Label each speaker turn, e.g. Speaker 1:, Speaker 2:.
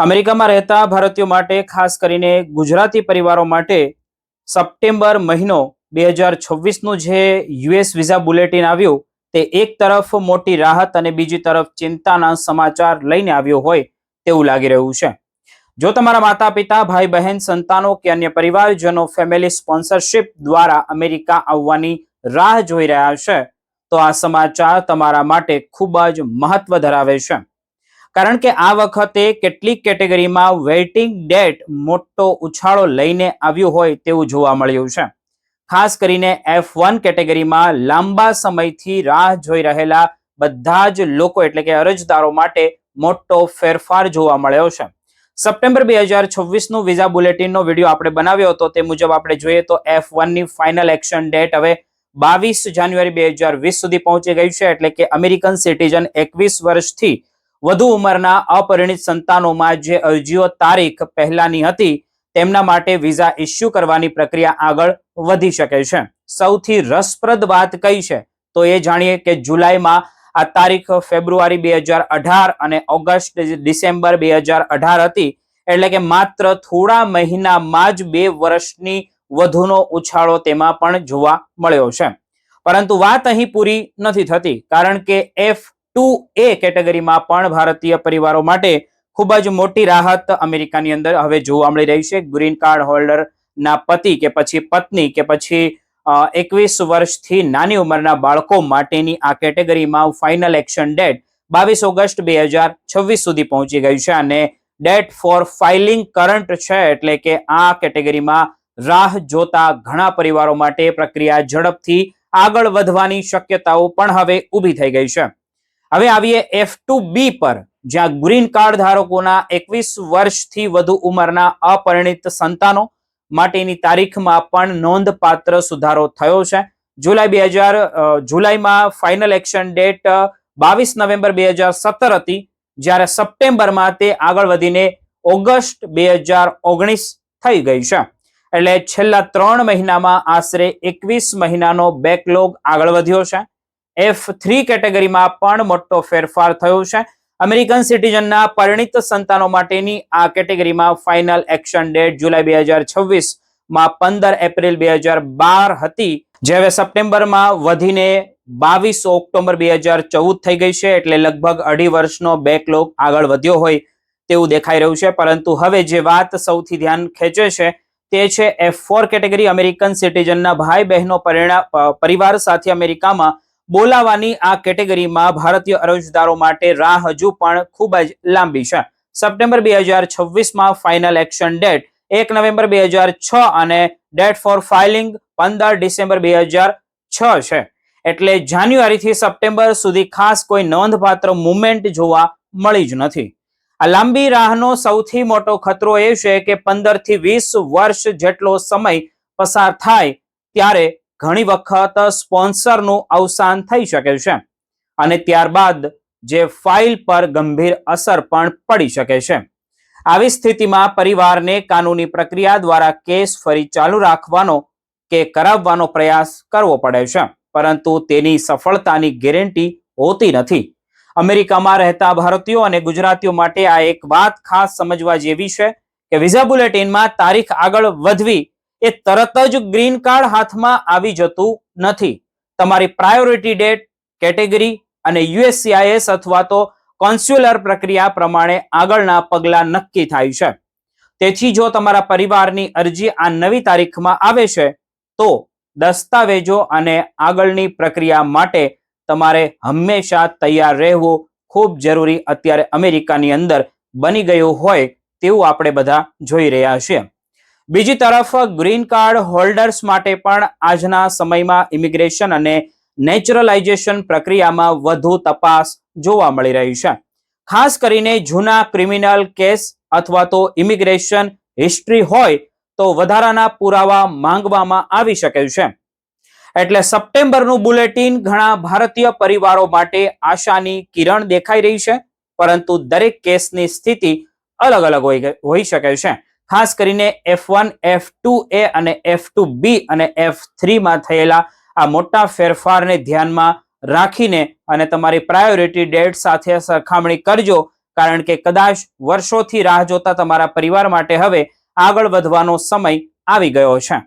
Speaker 1: અમેરિકામાં રહેતા ભારતીયો માટે ખાસ કરીને ગુજરાતી પરિવારો માટે સપ્ટેમ્બર મહિનો 2026નું જે યુએસ વિઝા બુલેટિન આવ્યું તે એક તરફ મોટી રાહત અને બીજી તરફ ચિંતાના સમાચાર લઈને આવ્યો હોય તેવું લાગી રહ્યું છે. જો તમારા માતા પિતા, ભાઈ બહેન, સંતાનો કે અન્ય પરિવારજનો ફેમિલી સ્પોન્સરશિપ દ્વારા અમેરિકા આવવાની રાહ જોઈ રહ્યા છે તો આ સમાચાર તમારા માટે ખૂબ જ મહત્વ ધરાવે છે. કારણ કે આ વખતે કેટલીક કેટેગરીમાં વેઇટિંગ ડેટ મોટો ઉછાળો લઈને આવ્યું હોય તેવું જોવા મળ્યું છે. ખાસ કરીને F1 કેટેગરીમાં લાંબા સમયથી રાહ જોઈ રહેલા બધા જ લોકો એટલે કે અરજદારો માટે મોટો ફેરફાર જોવા મળ્યો છે. સપ્ટેમ્બર 2026નું વિઝા બુલેટિનનો વિડીયો આપણે બનાવ્યો હતો. તે મુજબ આપણે જોઈએ તો F1ની ફાઇનલ એક્શન ડેટ હવે 22 જાન્યુઆરી 2020 સુધી પહોંચી ગઈ છે. એટલે કે અમેરિકન સિટીઝન 21 વર્ષથી વધુ ઉંમરના અપરિણિત સંતાનોમાં જે અરજીઓ તારીખ પહેલાની હતી તેમના માટે વિઝા ઇસ્યુ કરવાની પ્રક્રિયા આગળ વધી શકે છે. સૌથી રસપ્રદ વાત કઈ છે તો એ જાણીએ કે જુલાઈમાં આ તારીખ ફેબ્રુઆરી 2018 અને ઓગસ્ટ ડિસેમ્બર 2018 હતી. એટલે કે માત્ર થોડા મહિનામાં જ 2 વર્ષની વધુનો ઉછાળો તેમાં પણ જોવા મળ્યો છે. પરંતુ વાત અહીં પૂરી નથી થતી, કારણ કે F2A કેટેગરીમાં પણ ભારતીય પરિવારો માટે ખૂબ જ મોટી રાહત અમેરિકાની અંદર હવે જોવા મળી રહી છે. ગ્રીન કાર્ડ હોલ્ડરના પતિ કે પછી પત્ની કે પછી 21 વર્ષથી નાની ઉંમરના બાળકો માટેની આ કેટેગરીમાં ફાઇનલ એક્શન ડેટ 22 ઓગસ્ટ 2026 સુધી પહોંચી ગઈ છે અને ડેટ ફોર ફાઇલિંગ કરંટ છે. એટલે કે આ કેટેગરીમાં રાહ જોતા ઘણા પરિવારો માટે પ્રક્રિયા ઝડપથી આગળ વધવાની શક્યતાઓ પણ હવે ઊભી થઈ ગઈ છે. હવે આવીએ F2B પર, જ્યાં ગ્રીન કાર્ડ ધારકોના 21 વર્ષથી વધુ ઉંમરના અપરિણિત સંતાનો માટેની તારીખમાં પણ નોંધપાત્ર સુધારો થયો છે. જુલાઈમાં ફાઇનલ એક્શન ડેટ 22 નવેમ્બર 2017 હતી, જ્યારે સપ્ટેમ્બરમાં તે આગળ વધીને ઓગસ્ટ 2019 થઈ ગઈ છે. એટલે છેલ્લા 3 મહિનામાં આશરે 21 મહિનાનો બેકલોગ આગળ વધ્યો છે. F3 કેટેગરીમાં પણ મોટો ફેરફાર થયો છે. અમેરિકન સિટીઝનના પરિણિત સંતાનો માટેની આ કેટેગરીમાં ફાઇનલ એક્શન ડેટ જુલાઈ 2026 માં 15 એપ્રિલ 2012 હતી, જે હવે સપ્ટેમ્બરમાં વધીને 22 ઓક્ટોબર 2014 થઈ ગઈ છે. એટલે લગભગ 2.5 વર્ષનો બેકલોગ આગળ વધ્યો હોય તેવું દેખાઈ રહ્યું છે. પરંતુ હવે જે વાત સૌથી ધ્યાન ખેંચે છે તે છે F4 કેટેગરી. અમેરિકન સિટીઝનના ભાઈ બહેનો પરિવાર સાથે અમેરિકામાં બોલાવાની આ કેટેગરીમાં ભારતીય અરજદારો માટે રાહ હજુ પણ ખૂબ જ લાંબી છે. સપ્ટેમ્બર 2026માં ફાઇનલ એક્શન ડેટ 1 નવેમ્બર 2006 અને ડેટ ફોર ફાઇલિંગ 15 ડિસેમ્બર 2006 છે. એટલે જાન્યુઆરીથી સપ્ટેમ્બર સુધી ખાસ કોઈ નોંધપાત્ર મુવમેન્ટ જોવા મળી જ નથી. આ લાંબી રાહનો સૌથી મોટો ખતરો એ છે કે 15 થી 20 વર્ષ જેટલો સમય પસાર થાય ત્યારે ઘણી વખત સ્પોન્સરનું અવસાન થઈ શકે છે અને ત્યારબાદ જે ફાઇલ પર ગંભીર અસર પણ પડી શકે છે. આવી સ્થિતિમાં પરિવારને કાનૂની પ્રક્રિયા દ્વારા કેસ ફરી ચાલુ રાખવાનો કે કરાવવાનો પ્રયાસ કરવો પડે છે, પરંતુ તેની સફળતાની ગેરંટી હોતી નથી. અમેરિકામાં રહેતા ભારતીયો અને ગુજરાતીઓ માટે આ એક વાત ખાસ સમજવા જેવી છે કે વિઝા બુલેટિનમાં તારીખ આગળ વધવી એ તરત જ ગ્રીન કાર્ડ હાથમાં આવી જતું નથી. તમારી પ્રાયોરિટી ડેટ, કેટેગરી અને USCIS અથવા તો કોન્સ્યુલર પ્રક્રિયા પ્રમાણે આગળના પગલાં નક્કી થાય છે. તેથી જો તમારા પરિવારની અરજી આ નવી તારીખમાં આવે છે તો દસ્તાવેજો અને આગળની પ્રક્રિયા માટે તમારે હંમેશા તૈયાર રહેવું ખૂબ જરૂરી અત્યારે અમેરિકાની અંદર બની ગયું હોય તેવું આપણે બધા જોઈ રહ્યા છીએ. બીજી તરફ ગ્રીન કાર્ડ હોલ્ડર્સ માટે પણ આજના સમયમાં ઇમિગ્રેશન અને નેચરલાઇઝેશન પ્રક્રિયામાં વધુ તપાસ જોવા મળી રહી છે. ખાસ કરીને જૂના ક્રિમિનલ કેસ અથવા તો ઇમિગ્રેશન હિસ્ટ્રી હોય તો વધારાના પુરાવા માંગવામાં આવી શકે છે. એટલે સપ્ટેમ્બરનું બુલેટિન ઘણા ભારતીય પરિવારો માટે આશાની કિરણ દેખાઈ રહી છે, પરંતુ દરેક કેસની સ્થિતિ અલગ અલગ હોઈ શકે છે. ખાસ કરીને F1, F2A અને F2B અને F3માં થયેલા આ મોટા ફેરફારને ધ્યાનમાં રાખીને અને તમારી પ્રાયોરિટી ડેટ સાથે સરખામણી કરજો, કારણ કે કદાચ વર્ષોથી રાહ જોતા તમારા પરિવાર માટે હવે આગળ વધવાનો સમય આવી ગયો છે.